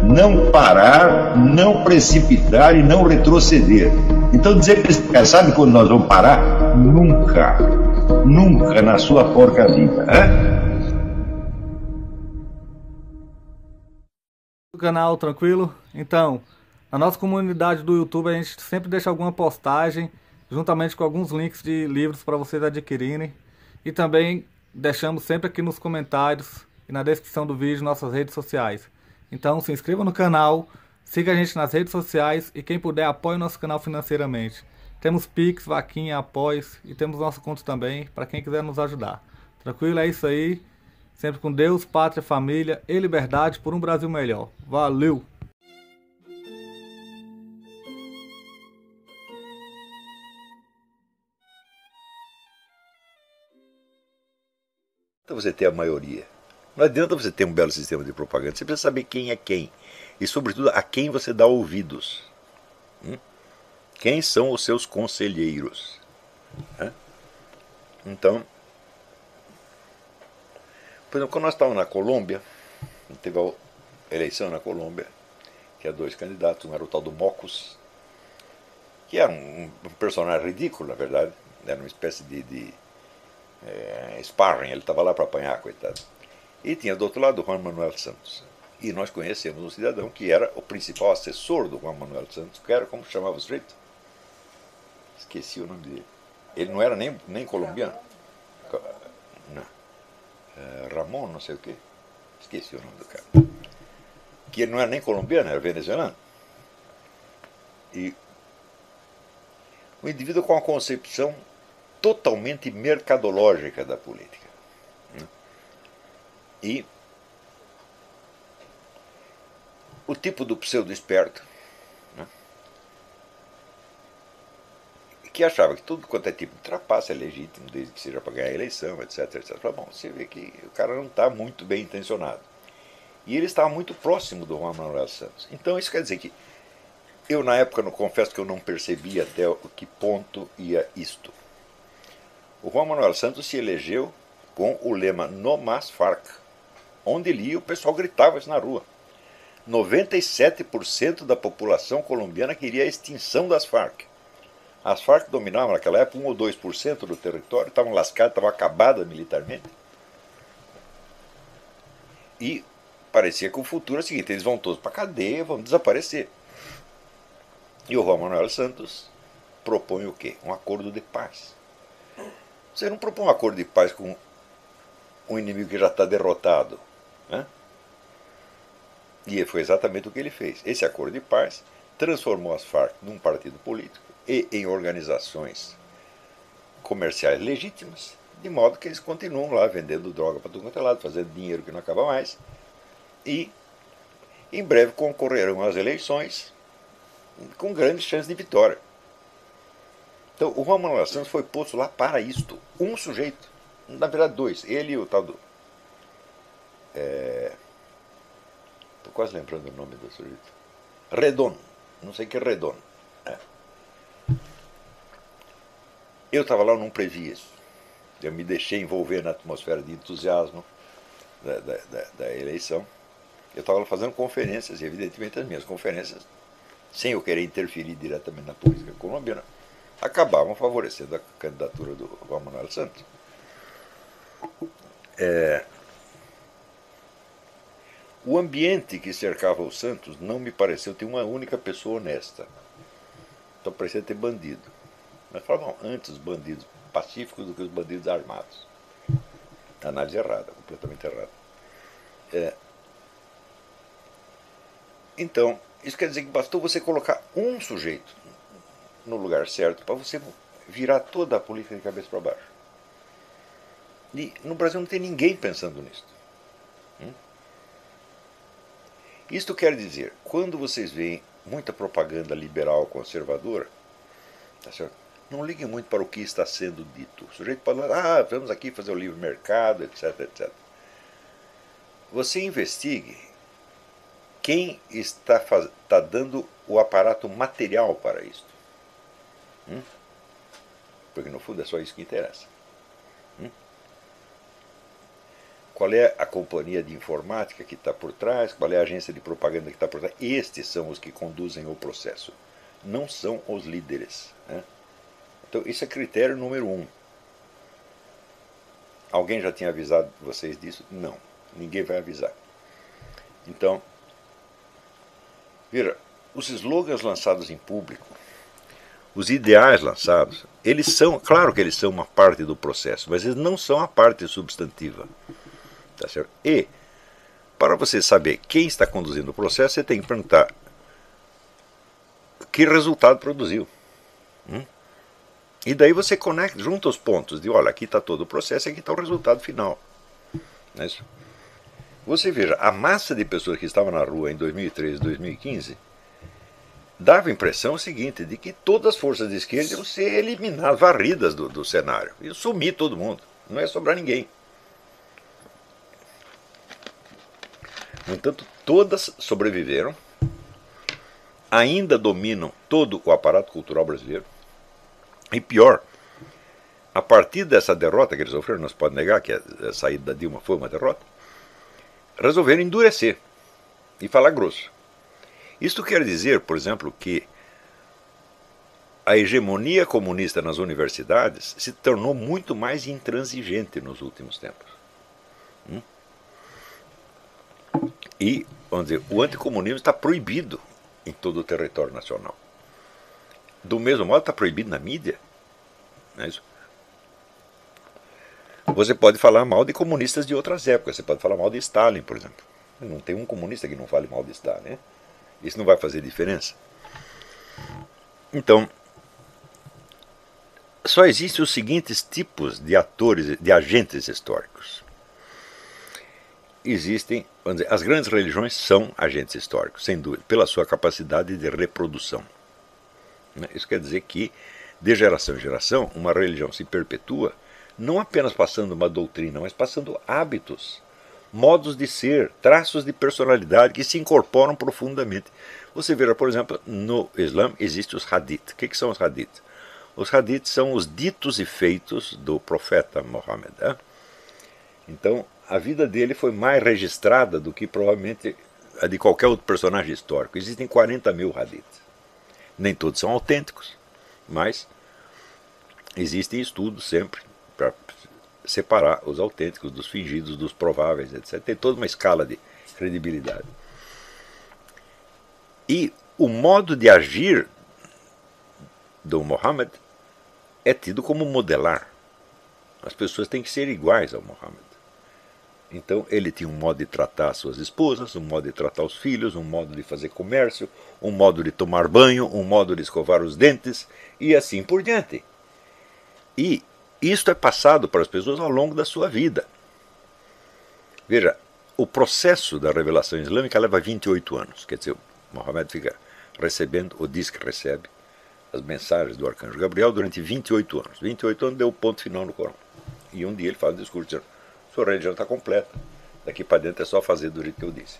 não parar, não precipitar e não retroceder. Então dizer para esse cara, sabe quando nós vamos parar? Nunca. Nunca na sua porca vida. O canal, tranquilo? Então, na nossa comunidade do YouTube a gente sempre deixa alguma postagem, juntamente com alguns links de livros para vocês adquirirem. E também deixamos sempre aqui nos comentários e na descrição do vídeo nossas redes sociais. Então se inscreva no canal, siga a gente nas redes sociais e quem puder apoie o nosso canal financeiramente. Temos Pix, Vaquinha, Apoios e temos nosso conto também para quem quiser nos ajudar. Tranquilo? É isso aí. Sempre com Deus, pátria, família e liberdade por um Brasil melhor. Valeu! Não adianta você ter a maioria. Não adianta você ter um belo sistema de propaganda. Você precisa saber quem é quem. E, sobretudo, a quem você dá ouvidos. Quem são os seus conselheiros. Então, por exemplo, quando nós estávamos na Colômbia, teve a eleição na Colômbia, que era 2 candidatos, um era o tal do Mocos, que era um personagem ridículo, na verdade, era uma espécie de sparring, ele estava lá para apanhar, coitado. E tinha do outro lado o Juan Manuel Santos. E nós conhecemos um cidadão que era o principal assessor do Juan Manuel Santos, que era, como chamava o sujeito? Esqueci o nome dele. Ele não era nem colombiano. Não. Ramon, não sei o quê. Esqueci o nome do cara. Que ele não era nem colombiano, era venezuelano. E um indivíduo com uma concepção totalmente mercadológica da política. E o tipo do pseudo-esperto, que achava que tudo quanto é tipo de trapaça é legítimo, desde que seja para ganhar a eleição, etc, etc. Bom, você vê que o cara não está muito bem intencionado. E ele estava muito próximo do Juan Manuel Santos. Então isso quer dizer que eu, na época, não confesso que eu não percebi até que ponto ia isto. O Juan Manuel Santos se elegeu com o lema "No Más Farc", onde ele ia o pessoal gritava isso na rua. 97% da população colombiana queria a extinção das Farc. As Farc dominavam naquela época 1 ou 2% do território, estavam lascadas, estavam acabadas militarmente. E parecia que o futuro é o seguinte: eles vão todos para a cadeia, vão desaparecer. E o Juan Manuel Santos propõe o quê? Um acordo de paz. Você não propõe um acordo de paz com um inimigo que já está derrotado. E foi exatamente o que ele fez. Esse acordo de paz transformou as Farc num partido político e em organizações comerciais legítimas, de modo que eles continuam lá vendendo droga para todo quanto é lado, fazendo dinheiro que não acaba mais, e em breve concorrerão às eleições com grandes chances de vitória. Então o Juan Manuel Santos foi posto lá para isto. Um sujeito, na verdade 2, ele e o tal do... Estou quase lembrando o nome do sujeito. Redon, não sei o que é Redon. Eu estava lá, eu não previ isso. Eu me deixei envolver na atmosfera de entusiasmo da eleição. Eu estava lá fazendo conferências, e evidentemente as minhas conferências, sem eu querer interferir diretamente na política colombiana, acabavam favorecendo a candidatura do Juan Manuel Santos. O ambiente que cercava o Santos não me pareceu ter uma única pessoa honesta. Então parecia ter bandido. Mas falavam antes os bandidos pacíficos do que os bandidos armados. Análise errada, completamente errada. Então, isso quer dizer que bastou você colocar um sujeito no lugar certo para você virar toda a política de cabeça para baixo. E no Brasil não tem ninguém pensando nisso. Isto quer dizer, quando vocês veem muita propaganda liberal conservadora, tá certo? Não liguem muito para o que está sendo dito. O sujeito pode falar, vamos aqui fazer o livre mercado, etc, etc. Você investigue quem está dando o aparato material para isso. Porque no fundo é só isso que interessa. qual é a companhia de informática que está por trás, qual é a agência de propaganda que está por trás. Estes são os que conduzem o processo, não são os líderes, né? Então, isso é critério número 1. Alguém já tinha avisado vocês disso? Não, ninguém vai avisar. Então, veja, os slogans lançados em público, os ideais lançados, eles são, claro que eles são uma parte do processo, mas eles não são a parte substantiva. Tá certo? E, para você saber quem está conduzindo o processo, você tem que perguntar que resultado produziu. E daí você conecta, junta os pontos de, olha, aqui está todo o processo e aqui está o resultado final. Não é isso? Você veja, a massa de pessoas que estavam na rua em 2013 e 2015 dava a impressão seguinte, de que todas as forças de esquerda iam ser eliminadas, varridas do cenário. Ia sumir todo mundo, não ia sobrar ninguém. No entanto, todas sobreviveram, ainda dominam todo o aparato cultural brasileiro. E pior, a partir dessa derrota que eles sofreram, não se pode negar que a saída da Dilma foi uma derrota, resolveram endurecer e falar grosso. Isto quer dizer, por exemplo, que a hegemonia comunista nas universidades se tornou muito mais intransigente nos últimos tempos. E, vamos dizer, o anticomunismo está proibido em todo o território nacional. Do mesmo modo, está proibido na mídia. Não é isso? Você pode falar mal de comunistas de outras épocas. Você pode falar mal de Stalin, por exemplo. Não tem um comunista que não fale mal de Stalin, né? Isso não vai fazer diferença. Então, só existem os seguintes tipos de atores, de agentes históricos. Existem, vamos dizer, as grandes religiões são agentes históricos, sem dúvida, pela sua capacidade de reprodução. Isso quer dizer que, de geração em geração, uma religião se perpetua, não apenas passando uma doutrina, mas passando hábitos, modos de ser, traços de personalidade que se incorporam profundamente. Você verá, por exemplo, no Islã existem os hadith. O que são os hadith? Os hadith são os ditos e feitos do profeta Muhammad. Então, a vida dele foi mais registrada do que provavelmente a de qualquer outro personagem histórico. Existem 40 mil hadith. Nem todos são autênticos, mas existem estudos sempre para separar os autênticos dos fingidos, dos prováveis, etc. Tem toda uma escala de credibilidade. E o modo de agir do Muhammad é tido como modelar. As pessoas têm que ser iguais ao Muhammad. Então ele tinha um modo de tratar as suas esposas, um modo de tratar os filhos, um modo de fazer comércio, um modo de tomar banho, um modo de escovar os dentes e assim por diante. E isto é passado para as pessoas ao longo da sua vida. Veja, o processo da revelação islâmica leva 28 anos. Quer dizer, Muhammad fica recebendo, ou diz que recebe, as mensagens do arcanjo Gabriel durante 28 anos. 28 anos deu o ponto final no Corão. E um dia ele faz um discurso dizendo: sua religião está completa. Daqui para dentro é só fazer do jeito que eu disse.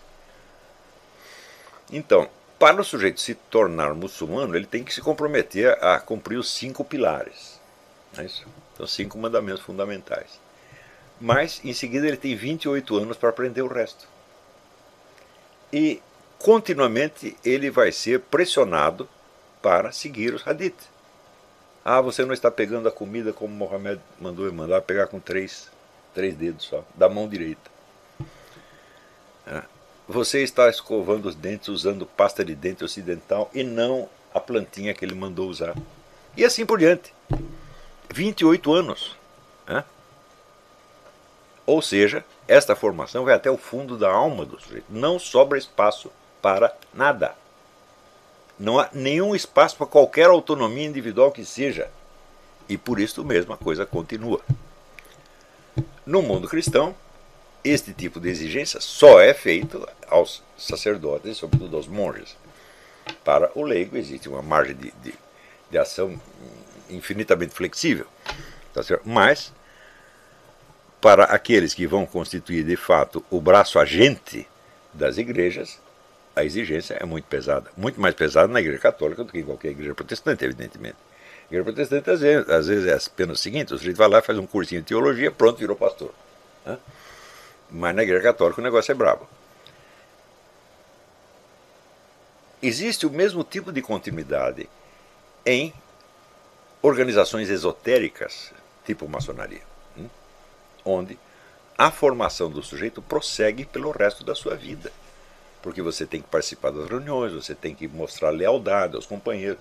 Então, para o sujeito se tornar muçulmano, ele tem que se comprometer a cumprir os 5 pilares. Não é isso? São 5 mandamentos fundamentais. Mas, em seguida, ele tem 28 anos para aprender o resto. E, continuamente, ele vai ser pressionado para seguir os hadith. Ah, você não está pegando a comida como Mohammed mandou mandar pegar com 3 dedos só, da mão direita. Você está escovando os dentes usando pasta de dente ocidental e não a plantinha que ele mandou usar. E assim por diante. 28 anos. Ou seja, esta formação vai até o fundo da alma do sujeito. Não sobra espaço para nada. Não há nenhum espaço para qualquer autonomia individual que seja. E por isso mesmo a coisa continua. No mundo cristão, este tipo de exigência só é feito aos sacerdotes e sobretudo aos monges. Para o leigo existe uma margem de ação infinitamente flexível. Tá certo? Mas, para aqueles que vão constituir de fato o braço agente das igrejas, a exigência é muito pesada. Muito mais pesada na igreja católica do que em qualquer igreja protestante, evidentemente. A igreja protestante, às vezes é apenas o seguinte: o sujeito vai lá, faz um cursinho de teologia, pronto, virou pastor. Mas na Igreja Católica o negócio é brabo. Existe o mesmo tipo de continuidade em organizações esotéricas, tipo maçonaria, onde a formação do sujeito prossegue pelo resto da sua vida. Porque você tem que participar das reuniões, você tem que mostrar lealdade aos companheiros.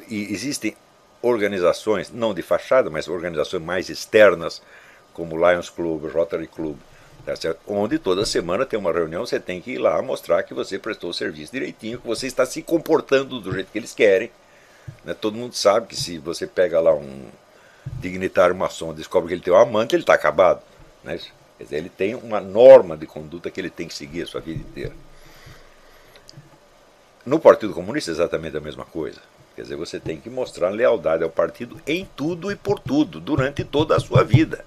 E existem organizações, não de fachada, mas organizações mais externas, como Lions Club, Rotary Club, tá certo? Onde toda semana tem uma reunião, você tem que ir lá mostrar que você prestou o serviço direitinho, que você está se comportando do jeito que eles querem. Né? Todo mundo sabe que se você pega lá um dignitário maçom e descobre que ele tem um amante, ele está acabado. Né? Quer dizer, ele tem uma norma de conduta que ele tem que seguir a sua vida inteira. No Partido Comunista é exatamente a mesma coisa. Quer dizer, você tem que mostrar lealdade ao partido em tudo e por tudo, durante toda a sua vida.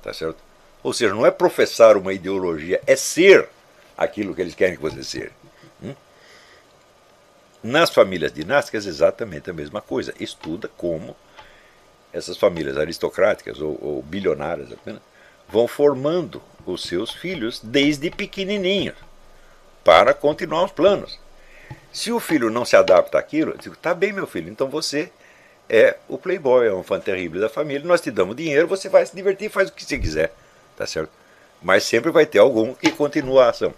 Tá certo? Ou seja, não é professar uma ideologia, é ser aquilo que eles querem que você seja. Nas famílias dinásticas, exatamente a mesma coisa. Estuda como essas famílias aristocráticas ou bilionárias apenas vão formando os seus filhos desde pequenininhos para continuar os planos. Se o filho não se adapta àquilo, eu digo, tá bem, meu filho, então você é o playboy, é um fã terrível da família, nós te damos dinheiro, você vai se divertir, faz o que você quiser, tá certo? Mas sempre vai ter algum que continua a ação,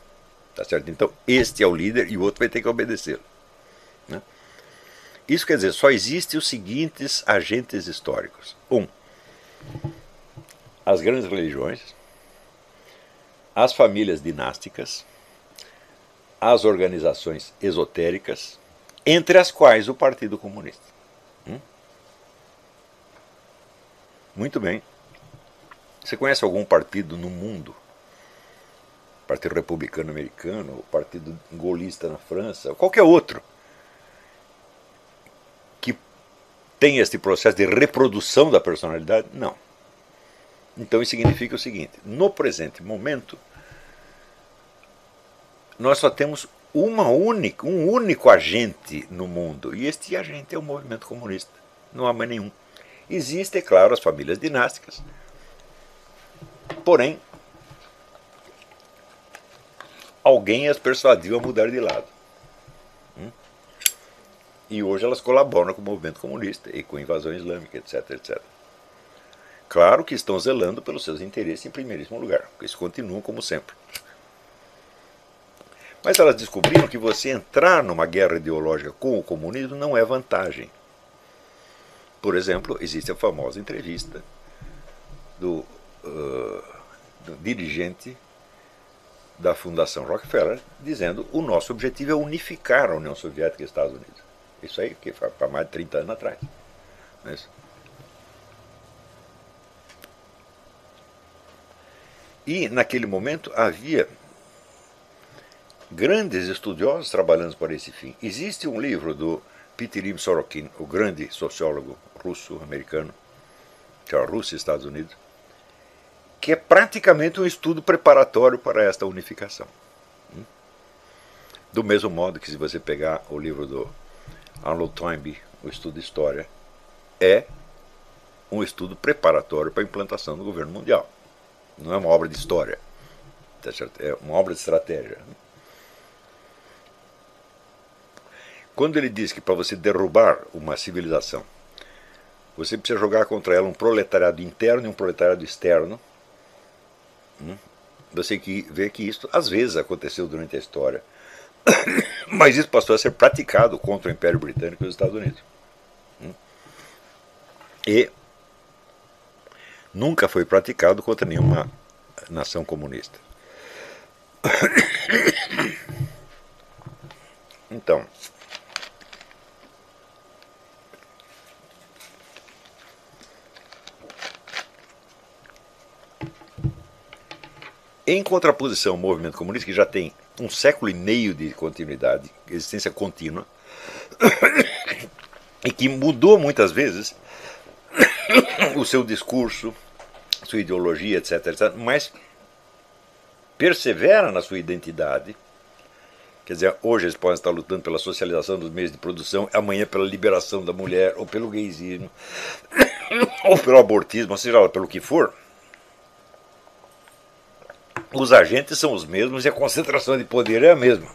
tá certo? Então, este é o líder e o outro vai ter que obedecê-lo. Né? Isso quer dizer, só existem os seguintes agentes históricos. As grandes religiões, as famílias dinásticas, as organizações esotéricas, entre as quais o Partido Comunista. Muito bem. Você conhece algum partido no mundo? Partido Republicano Americano, Partido Gaullista na França, ou qualquer outro, que tem este processo de reprodução da personalidade? Não. Então isso significa o seguinte: no presente momento, nós só temos um único agente no mundo, e este agente é o movimento comunista. Não há mais nenhum. Existem, é claro, as famílias dinásticas. Porém, alguém as persuadiu a mudar de lado. E hoje elas colaboram com o movimento comunista e com a invasão islâmica, etc, etc. Claro que estão zelando pelos seus interesses em primeiríssimo lugar, porque eles continuam como sempre. Mas elas descobriram que você entrar numa guerra ideológica com o comunismo não é vantagem. Por exemplo, existe a famosa entrevista do dirigente da Fundação Rockefeller dizendo: o nosso objetivo é unificar a União Soviética e os Estados Unidos. Isso aí que foi para mais de 30 anos atrás. Não é isso? E naquele momento havia grandes estudiosos trabalhando para esse fim. Existe um livro do Pitirim Sorokin, o grande sociólogo russo-americano, que é a Rússia e Estados Unidos, que é praticamente um estudo preparatório para esta unificação. Do mesmo modo que, se você pegar o livro do Arnold Toynbee, o estudo de história, é um estudo preparatório para a implantação do governo mundial. Não é uma obra de história, tá certo? É uma obra de estratégia. Quando ele diz que para você derrubar uma civilização, você precisa jogar contra ela um proletariado interno e um proletariado externo, você vê que isso às vezes aconteceu durante a história, mas isso passou a ser praticado contra o Império Britânico e os Estados Unidos. E nunca foi praticado contra nenhuma nação comunista. Então, em contraposição ao movimento comunista, que já tem um século e meio de continuidade, existência contínua, e que mudou muitas vezes o seu discurso, sua ideologia, etc, etc, mas persevera na sua identidade. Quer dizer, hoje eles podem estar lutando pela socialização dos meios de produção, amanhã pela liberação da mulher, ou pelo gaysismo, ou pelo abortismo, ou seja lá, pelo que for. os agentes são os mesmos e a concentração de poder é a mesma.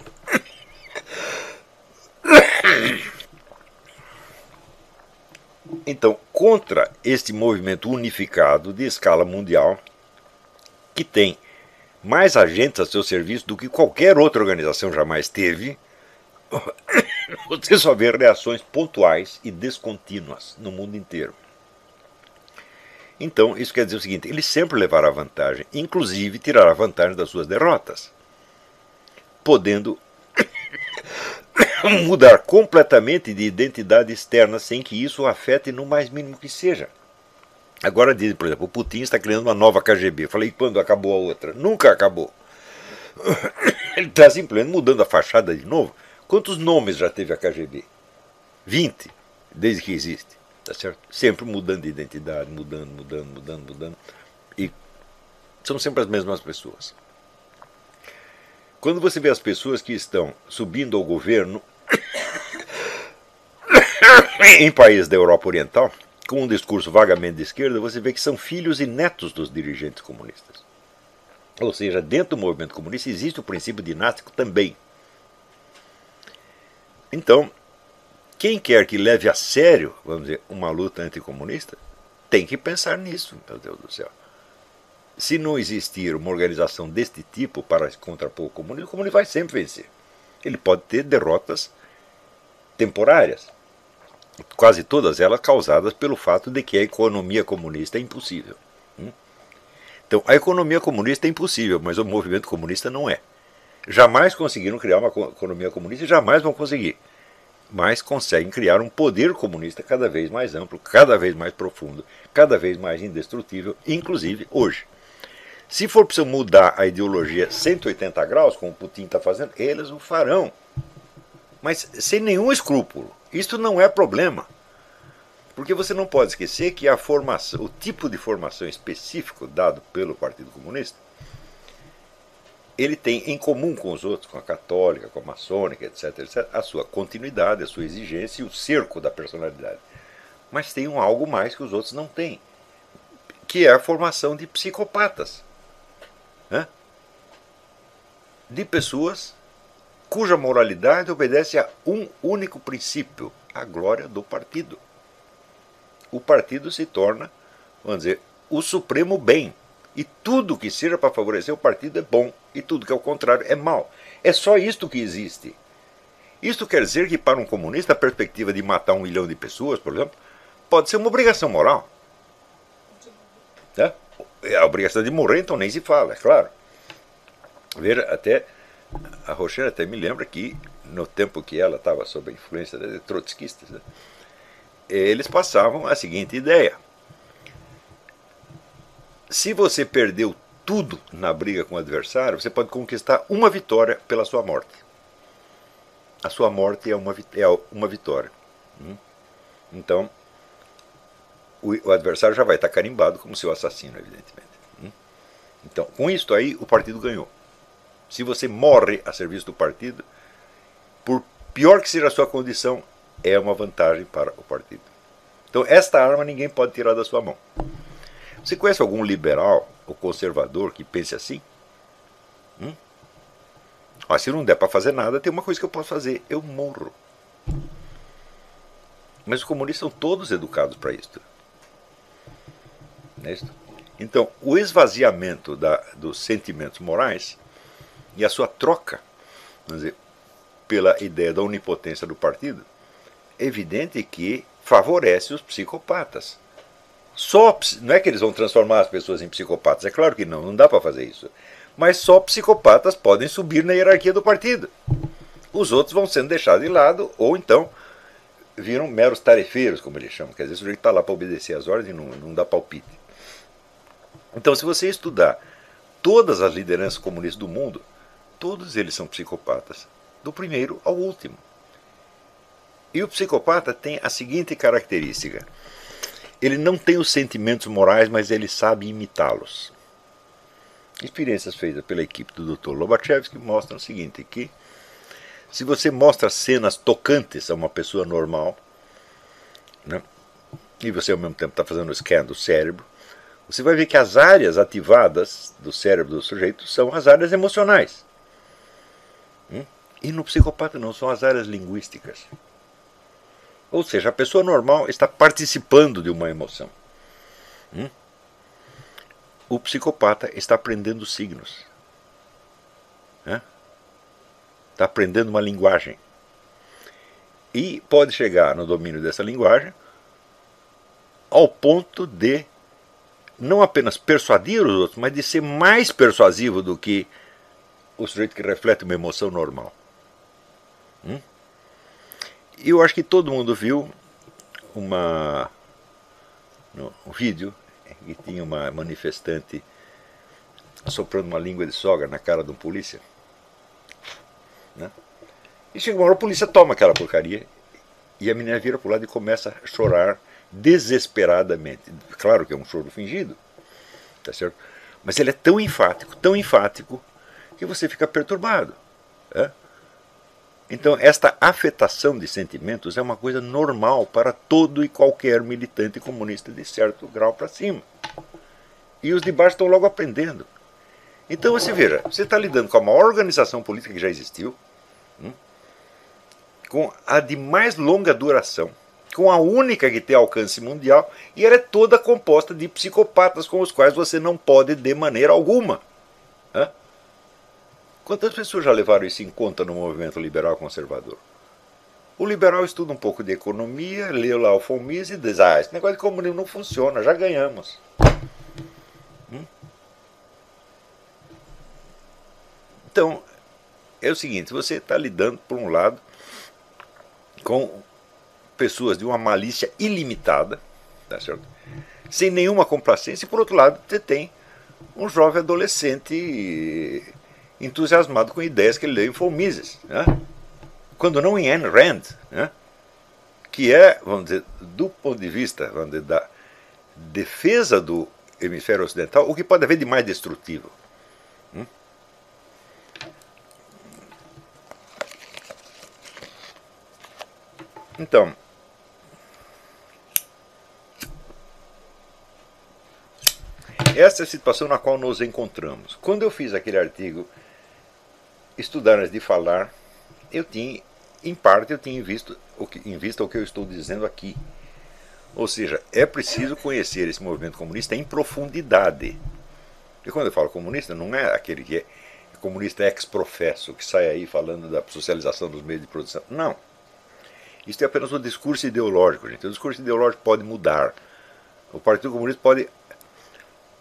Então, contra este movimento unificado de escala mundial, que tem mais agentes a seu serviço do que qualquer outra organização jamais teve, você só vê reações pontuais e descontínuas no mundo inteiro. Então, isso quer dizer o seguinte, ele sempre levará vantagem, inclusive tirará vantagem das suas derrotas, podendo mudar completamente de identidade externa sem que isso o afete no mais mínimo que seja. Agora dizem, por exemplo, o Putin está criando uma nova KGB. Eu falei, quando acabou a outra? Nunca acabou. Ele está simplesmente mudando a fachada de novo. Quantos nomes já teve a KGB? 20, desde que existe. Tá certo? Sempre mudando de identidade, mudando. E são sempre as mesmas pessoas. Quando você vê as pessoas que estão subindo ao governo em países da Europa Oriental, com um discurso vagamente de esquerda, você vê que são filhos e netos dos dirigentes comunistas. Ou seja, dentro do movimento comunista existe o princípio dinástico também. Então, quem quer que leve a sério, vamos dizer, uma luta anticomunista, tem que pensar nisso, meu Deus do céu. Se não existir uma organização deste tipo para contrapor o comunismo vai sempre vencer. Ele pode ter derrotas temporárias, quase todas elas causadas pelo fato de que a economia comunista é impossível. Então, a economia comunista é impossível, mas o movimento comunista não é. Jamais conseguiram criar uma economia comunista e jamais vão conseguir. Mas conseguem criar um poder comunista cada vez mais amplo, cada vez mais profundo, cada vez mais indestrutível, inclusive hoje. Se for preciso mudar a ideologia 180 graus, como o Putin está fazendo, eles o farão. Mas sem nenhum escrúpulo. Isto não é problema. Porque você não pode esquecer que a formação, o tipo de formação específico dado pelo Partido Comunista, ele tem em comum com os outros, com a católica, com a maçônica, etc., a sua continuidade, a sua exigência e o cerco da personalidade. Mas tem algo mais que os outros não têm, que é a formação de psicopatas. De pessoas cuja moralidade obedece a um único princípio, a glória do partido. O partido se torna, vamos dizer, o supremo bem. E tudo que seja para favorecer o partido é bom, e tudo que é o contrário é mal. É só isto que existe. Isto quer dizer que para um comunista a perspectiva de matar 1 milhão de pessoas, por exemplo, pode ser uma obrigação moral. A obrigação de morrer, então nem se fala, é claro. Veja, até a Rocher até me lembra que no tempo que ela estava sob a influência de trotskistas, eles passavam a seguinte ideia: se você perdeu tudo na briga com o adversário, você pode conquistar uma vitória pela sua morte. A sua morte é uma vitória. Então, o adversário já vai estar carimbado como seu assassino, evidentemente. Então, com isso aí, o partido ganhou. Se você morre a serviço do partido, por pior que seja a sua condição, é uma vantagem para o partido. Então, esta arma ninguém pode tirar da sua mão. Você conhece algum liberal ou conservador que pense assim? Se não der para fazer nada, tem uma coisa que eu posso fazer: eu morro. Mas os comunistas são todos educados para isso. Não é isso? Então, o esvaziamento dos sentimentos morais e a sua troca, vamos dizer, pela ideia da onipotência do partido, é evidente que favorece os psicopatas. Não é que eles vão transformar as pessoas em psicopatas, é claro que não dá para fazer isso. Mas só psicopatas podem subir na hierarquia do partido. Os outros vão sendo deixados de lado, ou então viram meros tarefeiros, como eles chamam. Quer dizer, o sujeito está lá para obedecer às ordens e não dá palpite. Então, se você estudar todas as lideranças comunistas do mundo, todos eles são psicopatas, do primeiro ao último. E o psicopata tem a seguinte característica: ele não tem os sentimentos morais, mas ele sabe imitá-los. Experiências feitas pela equipe do Dr. Lobachevsky mostram o seguinte, que se você mostra cenas tocantes a uma pessoa normal, e você ao mesmo tempo está fazendo o scan do cérebro, você vai ver que as áreas ativadas do cérebro do sujeito são as áreas emocionais. E no psicopata não, são as áreas linguísticas. Ou seja, a pessoa normal está participando de uma emoção. O psicopata está aprendendo signos. Está aprendendo uma linguagem. E pode chegar no domínio dessa linguagem ao ponto de não apenas persuadir os outros, mas de ser mais persuasivo do que o sujeito que reflete uma emoção normal. E eu acho que todo mundo viu um vídeo que tinha uma manifestante soprando uma língua de sogra na cara de um polícia. E chega uma hora, a polícia toma aquela porcaria e a menina vira para o lado e começa a chorar desesperadamente. Claro que é um choro fingido, tá certo? Mas ele é tão enfático, que você fica perturbado. Então, esta afetação de sentimentos é uma coisa normal para todo e qualquer militante comunista de certo grau para cima. E os de baixo estão logo aprendendo. Então, você veja, você está lidando com a maior organização política que já existiu, com a de mais longa duração, com a única que tem alcance mundial, e ela é toda composta de psicopatas com os quais você não pode de maneira alguma. Quantas pessoas já levaram isso em conta no movimento liberal conservador? O liberal estuda um pouco de economia, lê lá o von Mises e diz: esse negócio de comunismo não funciona, já ganhamos. Então, é o seguinte, você está lidando, por um lado, com pessoas de uma malícia ilimitada, tá certo? Sem nenhuma complacência, e por outro lado, você tem um jovem adolescente entusiasmado com ideias que ele leu em von Mises, quando não em Ayn Rand, que é, vamos dizer, do ponto de vista, vamos dizer, da defesa do hemisfério ocidental, o que pode haver de mais destrutivo. Então, essa é a situação na qual nos encontramos. Quando eu fiz aquele artigo Estudar antes de falar, eu tinha, em parte, eu tinha em vista o que eu estou dizendo aqui. Ou seja, é preciso conhecer esse movimento comunista em profundidade. E quando eu falo comunista, não é aquele que é comunista ex-professo, que sai aí falando da socialização dos meios de produção. Não. Isso é apenas um discurso ideológico, gente. O discurso ideológico pode mudar. O Partido Comunista pode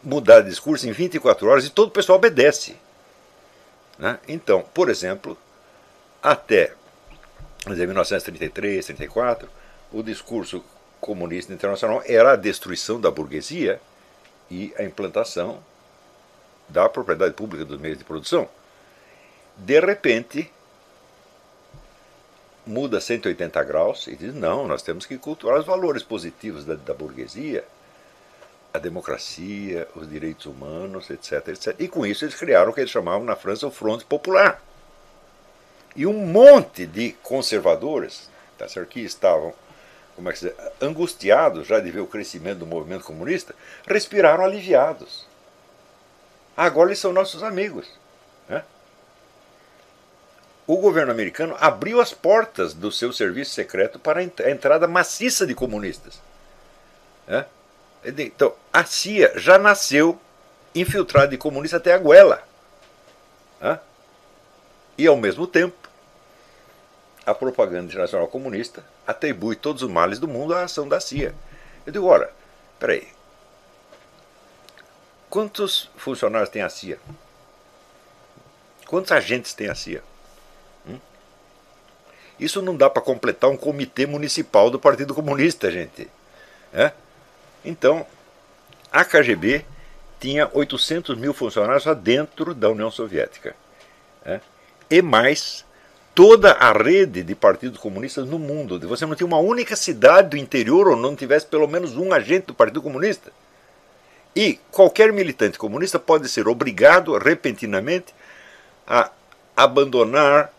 mudar de discurso em 24 horas e todo o pessoal obedece. Então, por exemplo, até 1933, 34, o discurso comunista internacional era a destruição da burguesia e a implantação da propriedade pública dos meios de produção. De repente, muda 180 graus e diz: não, nós temos que cultuar os valores positivos da burguesia, a democracia, os direitos humanos, etc, etc. E com isso eles criaram o que eles chamavam na França o Front Popular. E um monte de conservadores, tá certo, que estavam, como é que se diz, angustiados já de ver o crescimento do movimento comunista, respiraram aliviados. Agora eles são nossos amigos. O governo americano abriu as portas do seu serviço secreto para a entrada maciça de comunistas. Então, a CIA já nasceu infiltrada de comunista até a goela. E, ao mesmo tempo, a propaganda internacional comunista atribui todos os males do mundo à ação da CIA. Eu digo: ora, peraí, quantos funcionários tem a CIA? Quantos agentes tem a CIA? Isso não dá para completar um comitê municipal do Partido Comunista, gente. Então, a KGB tinha 800 mil funcionários lá dentro da União Soviética. E mais toda a rede de partidos comunistas no mundo. Você não tinha uma única cidade do interior onde não tivesse pelo menos um agente do Partido Comunista. E qualquer militante comunista pode ser obrigado repentinamente a abandonar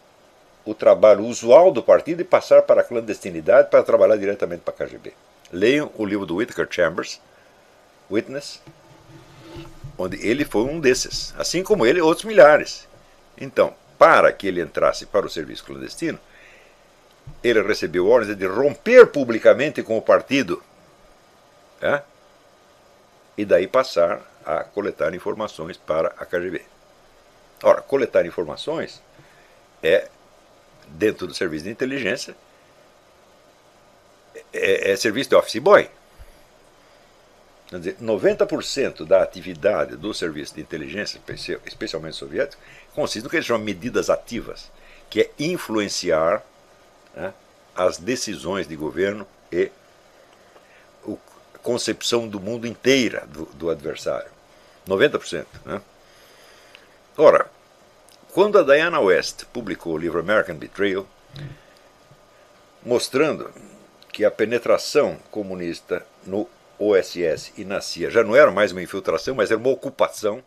o trabalho usual do partido e passar para a clandestinidade para trabalhar diretamente para a KGB. Leiam o livro do Whittaker Chambers, Witness, onde ele foi um desses, assim como ele outros milhares. Então, para que ele entrasse para o serviço clandestino, ele recebeu ordens de romper publicamente com o partido, né? E daí passar a coletar informações para a KGB. Ora, coletar informações é, dentro do serviço de inteligência, é serviço de office boy. Quer dizer, 90% da atividade do serviço de inteligência, especialmente soviético, consiste no que eles chamam de medidas ativas, que é influenciar, né, as decisões de governo e a concepção do mundo inteira do adversário. 90%. Né? Ora, quando a Diana West publicou o livro American Betrayal, mostrando que a penetração comunista no OSS e na CIA já não era mais uma infiltração, mas era uma ocupação,